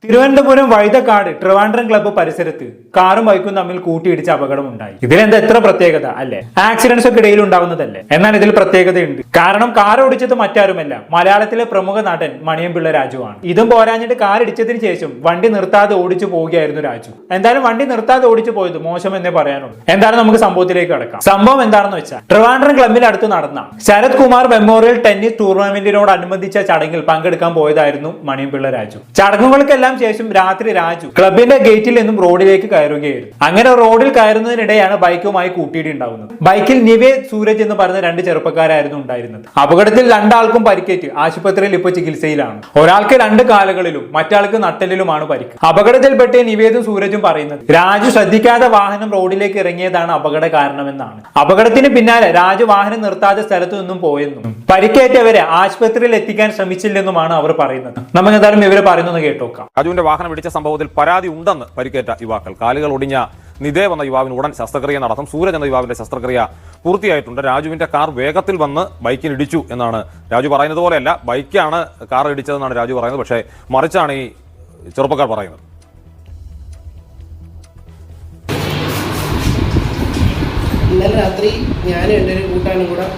Thiruvananthapuram Vazhuthacaud Trivandrum club പരിസരത്ത് കാറും ബൈക്കും തമ്മിൽ കൂട്ടിയിടിച്ച അപകടമുണ്ടായി. ഇതിലെന്താ എത്ര പ്രത്യേകത അല്ലെ? ആക്സിഡന്റ്സ് ഒക്കെ ഇടയിൽ ഉണ്ടാവുന്നതല്ലേ? എന്നാൽ ഇതിൽ പ്രത്യേകതയുണ്ട്. കാരണം കാർ ഓടിച്ചത് മറ്റാരുമല്ല, മലയാളത്തിലെ പ്രമുഖ നടൻ മണിയംപിള്ള രാജുവാണ്. ഇതും പോരാഞ്ഞിട്ട് കാർ ഇടിച്ചതിന് ശേഷം വണ്ടി നിർത്താതെ ഓടിച്ചു പോവുകയായിരുന്നു രാജു. എന്തായാലും വണ്ടി നിർത്താതെ ഓടിച്ചു പോയത് മോശം എന്നേ പറയാനുള്ളൂ. എന്തായാലും നമുക്ക് സംഭവത്തിലേക്ക് കടക്കാം. സംഭവം എന്താണെന്ന് വെച്ചാൽ ട്രിവാൻഡ്രം ക്ലബ്ബിൽ അടുത്ത് നടന്ന ശരത് കുമാർ മെമ്മോറിയൽ ടെന്നീസ് ടൂർണമെന്റിനോടനുബന്ധിച്ച ചടങ്ങിൽ പങ്കെടുക്കാൻ പോയതായിരുന്നു മണിയംപിള്ള രാജു. ചടങ്ങുകൾക്കെല്ലാം ശേഷം രാത്രി രാജു ക്ലബിന്റെ ഗേറ്റിൽ നിന്നും റോഡിലേക്ക് കയറുകയായിരുന്നു. അങ്ങനെ റോഡിൽ കയറുന്നതിനിടെയാണ് ബൈക്കുമായി കൂട്ടിയിടി ഉണ്ടാകുന്നത്. ബൈക്കിൽ നിവേദ് സൂരജ് എന്ന് പറഞ്ഞ രണ്ട് ചെറുപ്പക്കാരായിരുന്നു ഉണ്ടായിരുന്നത്. അപകടത്തിൽ രണ്ടാൾക്കും പരിക്കേറ്റ് ആശുപത്രിയിൽ ഇപ്പോൾ ചികിത്സയിലാണ്. ഒരാൾക്ക് രണ്ട് കാലുകളിലും മറ്റാൾക്ക് നട്ടലിലുമാണ് പരിക്ക്. അപകടത്തിൽപ്പെട്ട നിവേദും സൂരജും പറയുന്നത് രാജു ശ്രദ്ധിക്കാതെ വാഹനം റോഡിലേക്ക് ഇറങ്ങിയതാണ് അപകട കാരണമെന്നാണ്. അപകടത്തിന് പിന്നാലെ രാജു വാഹനം നിർത്താതെ സ്ഥലത്തു നിന്നും പോയെന്നും പരിക്കേറ്റവരെ ആശുപത്രിയിൽ എത്തിക്കാൻ ശ്രമിച്ചില്ലെന്നുമാണ് അവർ പറയുന്നത്. നമുക്ക് എന്തായാലും ഇവര് പറയുന്നത് കേട്ടോക്കാം. രാജുവിന്റെ വാഹനം ഇടിച്ച സംഭവത്തിൽ പരാതി ഉണ്ടെന്ന് പരിക്കേറ്റ യുവാക്കൾ. കാലുകൾ ഒടിഞ്ഞ നിദേവ് എന്ന യുവാവിന് ഉടൻ ശസ്ത്രക്രിയ നടത്തും. സൂരജ് എന്ന യുവാവിന്റെ ശസ്ത്രക്രിയ പൂർത്തിയായിട്ടുണ്ട്. രാജുവിന്റെ കാർ വേഗത്തിൽ വന്ന് ബൈക്കിൽ ഇടിച്ചു എന്നാണ് രാജു പറയുന്നത്. പോലെയല്ല, ബൈക്കാണ് കാർ ഇടിച്ചതെന്നാണ് രാജു പറയുന്നത്. പക്ഷേ മറിച്ചാണ് ഈ ചെറുപ്പക്കാർ പറയുന്നത്. ഇന്നലെ രാത്രി ഞാനും എൻ്റെ ഒരു കൂട്ടാനും കൂടെ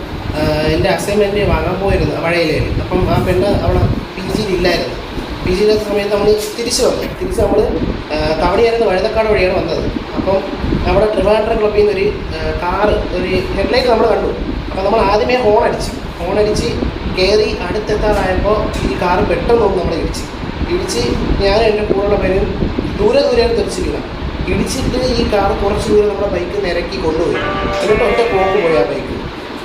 എൻ്റെ അസൈൻമെൻറ്റ് വാങ്ങാൻ പോയിരുന്നു വഴയിലായിരുന്നു. അപ്പം ആ പെണ്ണ് അവിടെ പി ജിയിലില്ലായിരുന്നു. പി ജിയില്ലാത്ത സമയത്ത് നമ്മൾ തിരിച്ച് നമ്മൾ കവടിയായിരുന്നു വഴുതക്കാട് വഴിയാണ് വന്നത്. അപ്പം അവിടെ ട്രിവാൻഡ്രം ക്ലബ്ബിൽ നിന്നൊരു കാറ് ഒരു ഹെഡ്ലൈറ്റ് നമ്മൾ കണ്ടു. അപ്പം നമ്മൾ ആദ്യമേ ഹോണടിച്ച് കയറി അടുത്തെത്താറായപ്പോൾ ഈ കാറ് പെട്ടെന്നൊന്നും നമ്മൾ ഇടിച്ച് ഞാനും എൻ്റെ കൂടെയുള്ള പേരും ദൂരെയാണ് തെറിച്ചിരിക്കുന്നത്. ഇടിച്ചിട്ട് ഈ കാർ കുറച്ച് ദൂരം നമ്മുടെ ബൈക്ക് നിരക്കി കൊണ്ടുപോയി. എന്നിട്ട് ഒറ്റ പോക്ക് പോയി ആ ബൈക്ക്.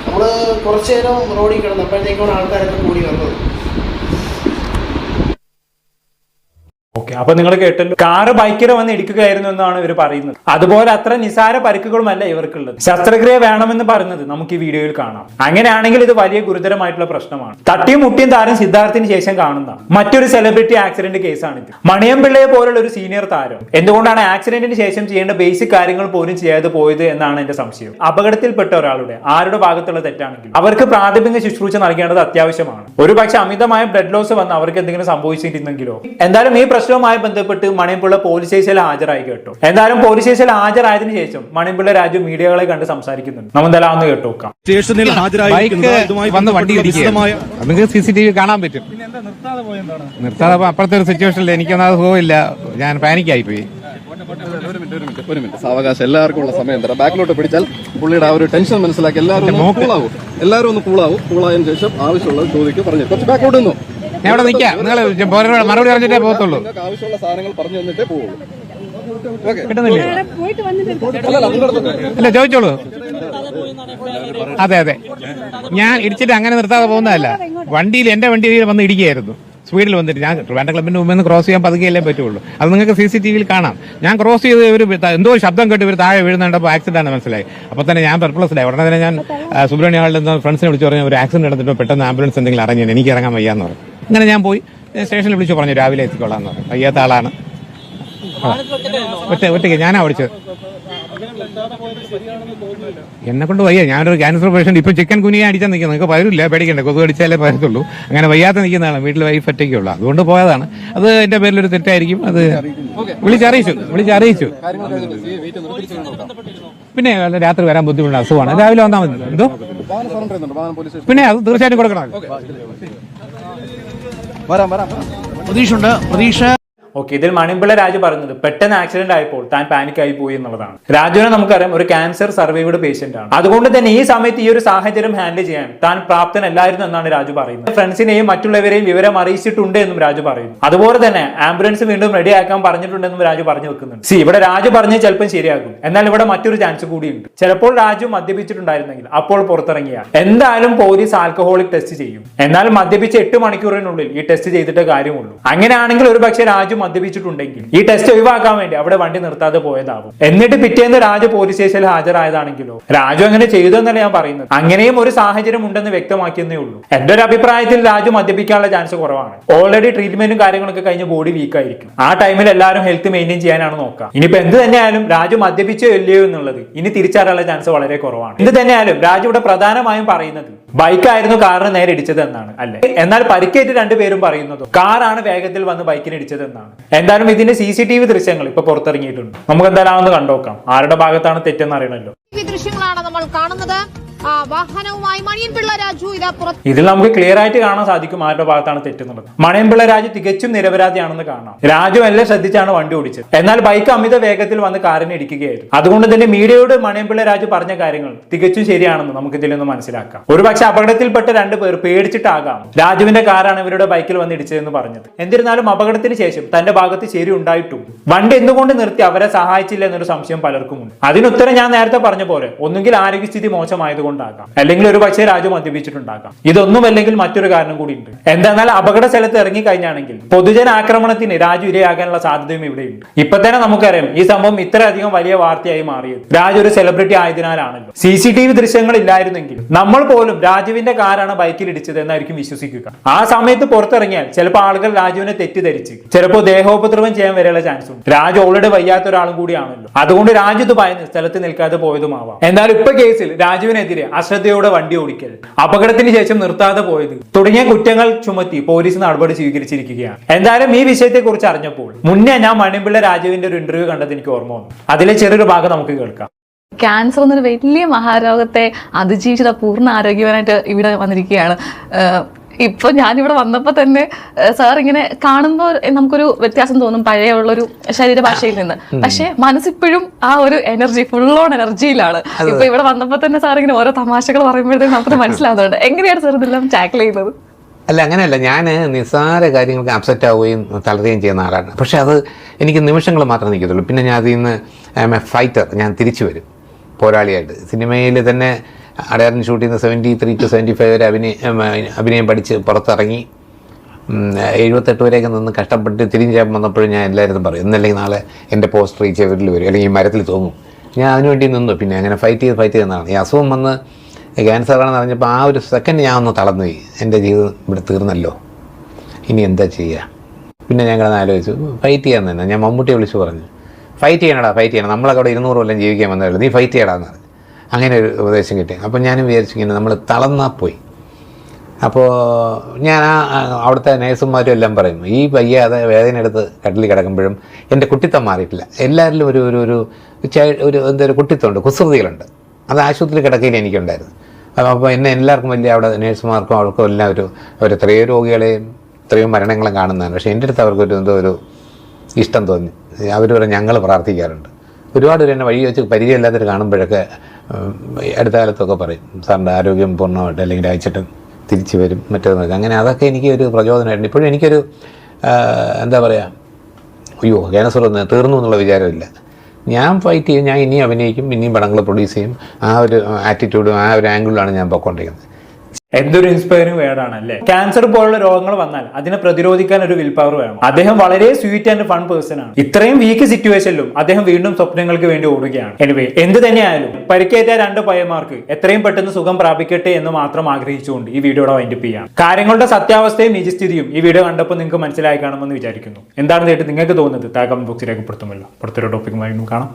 നമ്മൾ കുറച്ച് നേരം റോഡിൽ കിടന്നു. അപ്പോഴത്തേക്കാണ് ആൾക്കാരൊക്കെ കൂടി വന്നത്. ഓക്കെ, അപ്പൊ നിങ്ങൾ കേട്ടല്ലോ, കാറ് ബൈക്കിനെ വന്ന് ഇടിക്കുകയായിരുന്നു എന്നാണ് ഇവർ പറയുന്നത്. അതുപോലെ അത്ര നിസാര പരിക്കുകളുമല്ല ഇവർക്കുള്ളത്. ശസ്ത്രക്രിയ വേണമെന്ന് പറയുന്നത് നമുക്ക് ഈ വീഡിയോയിൽ കാണാം. അങ്ങനെയാണെങ്കിൽ ഇത് വലിയ ഗുരുതരമായിട്ടുള്ള പ്രശ്നമാണ്. തട്ടിയും മുട്ടിയും താരം സിദ്ധാർത്ഥിന് ശേഷം കാണുന്ന മറ്റൊരു സെലിബ്രിറ്റി ആക്സിഡന്റ് കേസാണിത്. മണിയംപിള്ളയെ പോലുള്ള ഒരു സീനിയർ താരം എന്തുകൊണ്ടാണ് ആക്സിഡന്റിന് ശേഷം ചെയ്യേണ്ട ബേസിക് കാര്യങ്ങൾ പോലും ചെയ്യാതെ പോയത് എന്നാണ് എന്റെ സംശയം. അപകടത്തിൽപ്പെട്ട ഒരാളുടെ ആരുടെ ഭാഗത്തുള്ള തെറ്റാണെങ്കിൽ അവർക്ക് പ്രാഥമിക ശുശ്രൂഷ നൽകേണ്ടത് അത്യാവശ്യമാണ്. ഒരു പക്ഷെ അമിതമായ ബ്ലഡ് ലോസ് വന്ന് അവർക്ക് എന്തെങ്കിലും സംഭവിച്ചിരുന്നെങ്കിലോ. എന്തായാലും ഈ പ്രശ്നവുമായി ബന്ധപ്പെട്ട് മണിയംപിള്ള പോലീസ് സ്റ്റേഷനിൽ ഹാജരായി കേട്ടോ. എന്തായാലും പോലീസ് സ്റ്റേഷനിൽ ഹാജരായതിനു ശേഷം മണിയംപിള്ള രാജു മീഡിയകളെ കണ്ട് സംസാരിക്കുന്നുണ്ട്. നമ്മൾ എന്തായാലും ഒന്ന് കേട്ടോക്കാം. സ്റ്റേഷനിൽ CCTV കാണാൻ പറ്റും. നിർത്താതെ അപ്പുറത്തെ ഒരു സിറ്റുവേഷനിൽ എനിക്കൊന്നും അത് പോയില്ല. ഞാൻ പാനിക്കായി പോയി. ഒരു മിനിറ്റ് സാവകാശം. എല്ലാവർക്കും ഉള്ള സമയം തരാം. ബാക്കിലോട്ട് പിടിച്ചാൽ പുള്ളിയുടെ ആ ഒരു ടെൻഷൻ മനസ്സിലാക്കി എല്ലാവരും ഒന്ന് കൂളാവും. കൂളായതിനു ശേഷം ആവശ്യമുള്ളത് ചോദിക്കും. പറഞ്ഞു കുറച്ച് ബാക്കിലോട്ട് നിന്നു. ഞാൻ ഇവിടെ നിൽക്കാം. നിങ്ങൾ മറുപടി പറഞ്ഞിട്ടേ പോകത്തുള്ളൂ. ആവശ്യമുള്ള സാധനങ്ങൾ പറഞ്ഞു തന്നിട്ടേ പോകുള്ളൂ. അല്ല, ചോദിച്ചോളൂ. അതെ, ഞാൻ ഇടിച്ചിട്ട് അങ്ങനെ നിർത്താതെ പോകുന്നതല്ല. എന്റെ വണ്ടിയിൽ വന്ന് ഇടിക്കുകയായിരുന്നു. സ്പീഡിൽ വന്നിട്ട് ഞാൻ ട്രിവാൻഡ്രം ക്ലബ്ബിന്റെ മുമ്പിൽ നിന്ന് ക്രോസ് ചെയ്യാൻ പതുക്കെയല്ലേ പറ്റുള്ളൂ. അത് നിങ്ങൾക്ക് CCTV കാണാം. ഞാൻ ക്രോസ് ചെയ്ത് ഒരു എന്തോ ശബ്ദം കേട്ട് ഇവർ താഴെ വീഴുന്നുണ്ടപ്പോൾ ആക്സിഡന്റ് ആണ് മനസ്സിലായി. അപ്പോൾ തന്നെ ഞാൻ പെർപ്ലസ്ഡായി. ഉടനെ തന്നെ ഞാൻ സുബ്രഹ്മണ്യ ഹാളിൽ നിന്ന് ഫ്രണ്ട്സിനെ വിളിച്ച് പറഞ്ഞു ഒരു ആക്സിഡന്റ് നടന്നിട്ട് പെട്ടെന്ന് ആംബുലൻസ് എന്തെങ്കിലും അറിഞ്ഞു, എനിക്ക് ഇറങ്ങാൻ വയ്യാന്ന് പറഞ്ഞു. അങ്ങനെ ഞാൻ പോയി സ്റ്റേഷനിൽ വിളിച്ചു പറഞ്ഞു രാവിലെ എത്തിക്കൊള്ളാന്ന് പറഞ്ഞു. വയ്യാത്ത ആളാണ്. ഒറ്റയ്ക്ക് ഞാനാ ഓടിച്ചത്. എന്നെ കൊണ്ട് വയ്യ. ഞാനൊരു ക്യാൻസർ പേഷ്യന്റ്. ഇപ്പൊ ചിക്കൻ കുനിയെ അടിച്ചാൽ നിൽക്കുന്നത്. നിങ്ങൾക്ക് പകരില്ല, പേടിക്കണ്ടേ. കൊതു അടിച്ചാലേ പരത്തുള്ളൂ. അങ്ങനെ വയ്യാത്ത നിൽക്കുന്നതാണ്. വീട്ടിൽ വൈഫ് ഒറ്റയ്ക്കുള്ളൂ. അതുകൊണ്ട് പോയതാണ്. അത് എന്റെ പേരിലൊരു തെറ്റായിരിക്കും. അത് വിളിച്ചറിയിച്ചു. പിന്നെ രാത്രി വരാൻ ബുദ്ധിമുട്ടുണ്ട്, അസുഖമാണ്. രാവിലെ വന്നാൽ മതി. എന്തോ പിന്നെ അത് തീർച്ചയായിട്ടും കൊടുക്കണം. പ്രതീക്ഷ. ഓക്കെ, ഇതിൽ മണിയംപിള്ള രാജു പറയുന്നത് പെട്ടെന്ന് ആക്സിഡന്റ് ആയപ്പോൾ താൻ പാനിക്കായി പോയി എന്നുള്ളതാണ്. രാജുവിനെ നമുക്കറിയാം ഒരു ക്യാൻസർ സർവൈവ്ഡ് പേഷ്യന്റ് ആണ്. അതുകൊണ്ട് തന്നെ ഈ സമയത്ത് ഈ ഒരു സാഹചര്യം ഹാൻഡിൽ ചെയ്യാൻ താൻ പ്രാപ്തനല്ലായിരുന്നു എന്നാണ് രാജു പറയുന്നത്. ഫ്രണ്ട്സിനെയും മറ്റുള്ളവരെയും വിവരം അറിയിച്ചിട്ടുണ്ട് എന്നും രാജു പറയുന്നു. അതുപോലെ തന്നെ ആംബുലൻസ് വീണ്ടും റെഡിയാക്കാൻ പറഞ്ഞിട്ടുണ്ടെന്നും രാജു പറഞ്ഞു വെക്കുന്നുണ്ട്. ഇവിടെ രാജു പറഞ്ഞ് ചിലപ്പോൾ ശരിയാകും. എന്നാൽ ഇവിടെ മറ്റൊരു ചാൻസ് കൂടിയുണ്ട്. ചിലപ്പോൾ രാജു മദ്യപിച്ചിട്ടുണ്ടായിരുന്നെങ്കിൽ അപ്പോൾ പുറത്തിറങ്ങിയ എന്തായാലും പോലീസ് ആൽക്കഹോളിക് ടെസ്റ്റ് ചെയ്യും. എന്നാൽ മദ്യപിച്ച് 8 മണിക്കൂറിനുള്ളിൽ ഈ ടെസ്റ്റ് ചെയ്തിട്ടേ കാര്യമുള്ളൂ. അങ്ങനെയാണെങ്കിൽ ഒരു പക്ഷേ രാജു മദ്യപിച്ചിട്ടുണ്ടെങ്കിൽ ഈ ടെസ്റ്റ് ഒഴിവാക്കാൻ വേണ്ടി അവിടെ വണ്ടി നിർത്താതെ പോയതാവും. എന്നിട്ട് പിറ്റേന്ന് രാജു പോലീസ് സ്റ്റേഷനിൽ ഹാജരായതാണെങ്കിലോ. രാജു അങ്ങനെ ചെയ്തു എന്നല്ല ഞാൻ പറയുന്നത്. അങ്ങനെയും ഒരു സാഹചര്യം ഉണ്ടെന്ന് വ്യക്തമാക്കിയെന്നേ ഉള്ളൂ. എന്റെ ഒരു അഭിപ്രായത്തിൽ രാജു മദ്യപിക്കാനുള്ള ചാൻസ് കുറവാണ്. ഓൾറെഡി ട്രീറ്റ്മെന്റും കാര്യങ്ങളൊക്കെ കഴിഞ്ഞ് ബോഡി വീക്ക് ആയിരിക്കും. ആ ടൈമിൽ എല്ലാവരും ഹെൽത്ത് മെയിൻറ്റെയിൻ ചെയ്യാനാണ് നോക്കുക. ഇനിയിപ്പോ എന്ത് തന്നെയായാലും രാജു മദ്യപിച്ചോ ഇല്ലയോ എന്നുള്ളത് ഇനി തിരിച്ചറിയാനുള്ള ചാൻസ് വളരെ കുറവാണ്. എന്ത് തന്നെയായാലും രാജു ഇവിടെ പ്രധാനമായും പറയുന്നത് ബൈക്കായിരുന്നു കാറിന് നേരെ ഇടിച്ചത് എന്നാണ് അല്ലെ. എന്നാൽ പരിക്കേറ്റ് രണ്ടുപേരും പറയുന്നത് കാറാണ് വേഗത്തിൽ വന്ന് ബൈക്കിന് ഇടിച്ചത് എന്നാണ്. എന്തായാലും ഇതിന്റെ CCTV ദൃശ്യങ്ങൾ ഇപ്പൊ പുറത്തിറങ്ങിയിട്ടുണ്ട്. നമുക്ക് എന്തായാലും ഒന്ന് കണ്ടോക്കാം ആരുടെ ഭാഗത്താണ് തെറ്റെന്ന് അറിയണല്ലോ. ദൃശ്യങ്ങളാണ് നമ്മൾ കാണുന്നത്. വാഹനവുമായി മണിയൻപിള്ള രാജു ഇതിൽ നമുക്ക് ക്ലിയർ ആയിട്ട് കാണാൻ സാധിക്കും ആരുടെ ഭാഗത്താണ് തെറ്റുന്നുള്ളത്. മണിയൻപിള്ള രാജു തികച്ചും നിരപരാധിയാണെന്ന് കാണാം. രാജു എല്ലാം ശ്രദ്ധിച്ചാണ് വണ്ടി ഓടിച്ചത്. എന്നാൽ ബൈക്ക് അമിത വേഗത്തിൽ വന്ന് കാറിനെ ഇടിക്കുകയായിരുന്നു. അതുകൊണ്ട് തന്നെ മീഡിയയോട് മണിയൻപിള്ള രാജു പറഞ്ഞ കാര്യങ്ങൾ തികച്ചും ശരിയാണെന്ന് നമുക്ക് ഇതിൽ നിന്ന് മനസ്സിലാക്കാം. ഒരുപക്ഷെ അപകടത്തിൽപ്പെട്ട രണ്ടുപേർ പേടിച്ചിട്ടാകാം രാജുവിന്റെ കാറാണ് ഇവരുടെ ബൈക്കിൽ വന്ന് ഇടിച്ചതെന്ന് പറഞ്ഞത്. എന്നിരുന്നാലും അപകടത്തിന് ശേഷം തന്റെ ഭാഗത്ത് ശരി ഉണ്ടായിട്ടും വണ്ടി എന്തുകൊണ്ട് നിർത്തി അവരെ സഹായിച്ചില്ല എന്നൊരു സംശയം പലർക്കുമുണ്ട്. അതിനുത്തരം ഞാൻ നേരത്തെ പറഞ്ഞ പോലെ ഒന്നുകിൽ ആരോഗ്യസ്ഥിതി മോശമായതുകൊണ്ടാകാം, അല്ലെങ്കിൽ ഒരു പക്ഷേ രാജു മദ്യപിച്ചിട്ടുണ്ടാകാം. ഇതൊന്നും അല്ലെങ്കിൽ മറ്റൊരു കാരണം കൂടി ഉണ്ട്. എന്തെന്നാൽ അപകട സ്ഥലത്ത് ഇറങ്ങി കഴിഞ്ഞാണെങ്കിൽ പൊതുജന ആക്രമണത്തിന് രാജു ഇരയാകാനുള്ള സാധ്യതയും ഇവിടെയുണ്ട്. ഇപ്പൊ തന്നെ നമുക്കറിയാം ഈ സംഭവം ഇത്രയധികം വലിയ വാർത്തയായി മാറിയത് രാജു ഒരു സെലിബ്രിറ്റി ആയതിനാലാണല്ലോ. CCTV ദൃശ്യങ്ങൾ ഇല്ലായിരുന്നെങ്കിൽ നമ്മൾ പോലും രാജുവിന്റെ കാറാണ് ബൈക്കിൽ ഇടിച്ചത് എന്നായിരിക്കും വിശ്വസിക്കുക. ആ സമയത്ത് പുറത്തിറങ്ങിയാൽ ചിലപ്പോൾ ആളുകൾ രാജുവിനെ തെറ്റിദ്ധരിച്ച് ചിലപ്പോൾ ദേഹോപദ്രവം ചെയ്യാൻ വരെയുള്ള ചാൻസ് ഉണ്ട്. രാജു ഓൾറെഡി വയ്യാത്ത ഒരാളും കൂടിയാണല്ലോ. അതുകൊണ്ട് രാജു ഇത് ഭയന്ന് സ്ഥലത്ത് നിൽക്കാതെ പോയതുമാവാം. എന്നാൽ ഇപ്പൊ കേസിൽ രാജുവിനെതിരെ അശ്രദ്ധയോടെ വണ്ടി ഓടിക്കൽ, അപകടത്തിന് ശേഷം നിർത്താതെ പോയത് തുടങ്ങിയ കുറ്റങ്ങൾ ചുമത്തി പോലീസ് നടപടി സ്വീകരിച്ചിരിക്കുകയാണ്. എന്തായാലും ഈ വിഷയത്തെ കുറിച്ച് അറിഞ്ഞപ്പോൾ മുന്നേ ഞാൻ മണിയൻപിള്ള രാജുവിന്റെ ഒരു ഇന്റർവ്യൂ കണ്ടത് എനിക്ക് ഓർമ്മ വന്നു. അതിലെ ചെറിയൊരു ഭാഗം നമുക്ക് കേൾക്കാം. ക്യാൻസർ എന്നൊരു വലിയ മഹാരോഗത്തെ അതിജീവിച്ചത് പൂർണ്ണ ആരോഗ്യവാനായിട്ട് ഇവിടെ വന്നിരിക്കുകയാണ്. ഇപ്പൊ ഞാനിവിടെ വന്നപ്പോ തന്നെ സാർ ഇങ്ങനെ കാണുമ്പോൾ നമുക്കൊരു വ്യത്യാസം തോന്നും പഴയ ഉള്ളൊരു ശരീരഭാഷയിൽ നിന്ന്. പക്ഷെ മനസ്സിപ്പോഴും ആ ഒരു എനർജി ഫുൾ ഓൺ എനർജിയിലാണ്. ഇപ്പൊ ഇവിടെ വന്നപ്പോ തന്നെ സാർ ഇങ്ങനെ ഓരോ തമാശകൾ പറയുമ്പോഴത്തേക്കും നമുക്ക് മനസ്സിലാവുന്നുണ്ട്. എങ്ങനെയാണ് സാർ ഇതെല്ലാം ടാക്കിൾ ചെയ്യുന്നത്? അല്ല, അങ്ങനെയല്ല. ഞാൻ നിസ്സാര കാര്യങ്ങൾക്ക് അപ്സെറ്റ് ആവുകയും തളരുകയും ചെയ്യുന്ന ആളാണ്. പക്ഷെ അത് എനിക്ക് നിമിഷങ്ങൾ മാത്രമേ നിൽക്കത്തുള്ളൂ. പിന്നെ ഞാൻ അതിൽ നിന്ന് ഫൈറ്റർ, ഞാൻ തിരിച്ചു വരും പോരാളിയായിട്ട്. സിനിമയിൽ തന്നെ അടയാറിന് ഷൂട്ട് ചെയ്യുന്ന 73 to 75 വരെ അഭിനയം പഠിച്ച് പുറത്തിറങ്ങി 78 വരെയൊക്കെ നിന്ന് കഷ്ടപ്പെട്ട് തിരിഞ്ഞ് വന്നപ്പോഴും ഞാൻ എല്ലാവരും പറയും എന്നല്ലെങ്കിൽ നാളെ എൻ്റെ പോസ്റ്റർ ഈ ചെവിരിൽ വരും അല്ലെങ്കിൽ ഈ മരത്തിൽ തോന്നും. ഞാൻ അതിനുവേണ്ടി നിന്നു. പിന്നെ അങ്ങനെ ഫൈറ്റ് ചെയ്യുന്നതാണ്. ഈ അസുഖം വന്ന് ക്യാൻസറാണെന്ന് അറിഞ്ഞപ്പോൾ ആ ഒരു സെക്കൻഡ് ഞാൻ ഒന്ന് തളർന്നുപോയി. എൻ്റെ ജീവിതം ഇവിടെ തീർന്നല്ലോ, ഇനി എന്താ ചെയ്യുക? പിന്നെ ഞാൻ കിടന്ന് ആലോചിച്ചു ഫൈറ്റ് ചെയ്യാൻ തന്നെ. ഞാൻ മമ്മൂട്ടിയെ വിളിച്ച് പറഞ്ഞു ഫൈറ്റ് ചെയ്യണടാ, ഫൈറ്റ് ചെയ്യണം, നമ്മളൊക്കെ അവിടെ 200 കൊല്ലം ജീവിക്കാൻ വന്നതല്ലോ, നീ ഫൈറ്റ് ചെയ്യടാന്ന് പറഞ്ഞു. അങ്ങനെ ഒരു ഉപദേശം കിട്ടി. അപ്പോൾ ഞാനും വിചാരിച്ചു ഇങ്ങനെ നമ്മൾ തളർന്നാൽ പോയി. അപ്പോൾ ഞാൻ അവിടുത്തെ നേഴ്സുമാരും എല്ലാം പറയും ഈ വയ്യാതെ വേദന എടുത്ത് കട്ടിൽ കിടക്കുമ്പോഴും എൻ്റെ കുട്ടിത്തം മാറിയിട്ടില്ല. എല്ലാവരിലും ഒരു എന്തൊരു കുട്ടിത്തമുണ്ട്, കുസൃതികളുണ്ട്. അത് ആശുപത്രി കിടക്കയിൽ എനിക്കുണ്ടായിരുന്നു. അപ്പോൾ എന്നെ എല്ലാവർക്കും വലിയ അവിടെ നേഴ്സുമാർക്കും അവർക്കും എല്ലാം ഒരു എത്രയോ രോഗികളെയും എത്രയോ മരണങ്ങളും കാണുന്നതാണ്. പക്ഷേ എൻ്റെ അടുത്ത് അവർക്ക് എന്തോ ഒരു ഇഷ്ടം തോന്നി. അവർ പറയും ഞങ്ങൾ പ്രാർത്ഥിക്കാറുണ്ട്. ഒരുപാട് പേര് എന്നെ വഴി വെച്ച് പരിചയമില്ലാത്തവർ കാണുമ്പോഴൊക്കെ അടുത്ത കാലത്തൊക്കെ പറയും സാറിൻ്റെ ആരോഗ്യം പൂർണ്ണമായിട്ട് അല്ലെങ്കിൽ അയച്ചിട്ട് തിരിച്ചു വരും മറ്റേതൊക്കെ. അങ്ങനെ അതൊക്കെ എനിക്ക് ഒരു പ്രചോദനമായിരുന്നു. ഇപ്പോഴും എനിക്കൊരു എന്താ പറയുക, അയ്യോ ക്യാൻസർ ഒന്ന് തീർന്നു എന്നുള്ള വിചാരമില്ല. ഞാൻ ഫൈറ്റ് ചെയ്യും, ഞാൻ ഇനിയും അഭിനയിക്കും, ഇനിയും പടങ്ങൾ പ്രൊഡ്യൂസ് ചെയ്യും. ആ ഒരു ആറ്റിറ്റ്യൂഡും ആ ഒരു ആംഗിളിലാണ് ഞാൻ പൊയ്ക്കൊണ്ടിരിക്കുന്നത്. എന്തൊരു ഇൻസ്പയറിംഗ് വേർഡാണ് അല്ലേ. ക്യാൻസർ പോലുള്ള രോഗങ്ങൾ വന്നാൽ അതിനെ പ്രതിരോധിക്കാൻ ഒരു വിൽ പവർ വേണം. അദ്ദേഹം വളരെ സ്വീറ്റ് ആൻഡ് ഫൺ പേഴ്സൺ ആണ്. ഇത്രയും വീക്ക് സിറ്റുവേഷനിലും അദ്ദേഹം വീണ്ടും സ്വപ്നങ്ങൾക്ക് വേണ്ടി ഓടുകയാണ്. എനിവേ എന്ത് തന്നെയായാലും പരിക്കേറ്റ 2 പയ്യന്മാർക്ക് എത്രയും പെട്ടെന്ന് സുഖം പ്രാപിക്കട്ടെ എന്ന് മാത്രം ആഗ്രഹിച്ചുകൊണ്ട് ഈ വീഡിയോയുടെ വൈൻഡപ്പ് ചെയ്യാണ്. കാര്യങ്ങളുടെ സത്യാവസ്ഥയും നിജസ്ഥിതിയും ഈ വീഡിയോ കണ്ടപ്പോൾ നിങ്ങൾക്ക് മനസ്സിലായി കാണുമെന്ന് വിചാരിക്കുന്നു. എന്താണ് നിങ്ങൾക്ക് തോന്നുന്നത്? താഴെ കമന്റ് ബോക്സിൽ രേഖപ്പെടുത്തുമല്ലോ. അടുത്തൊരു ടോപ്പിക്കുമായി കാണാം.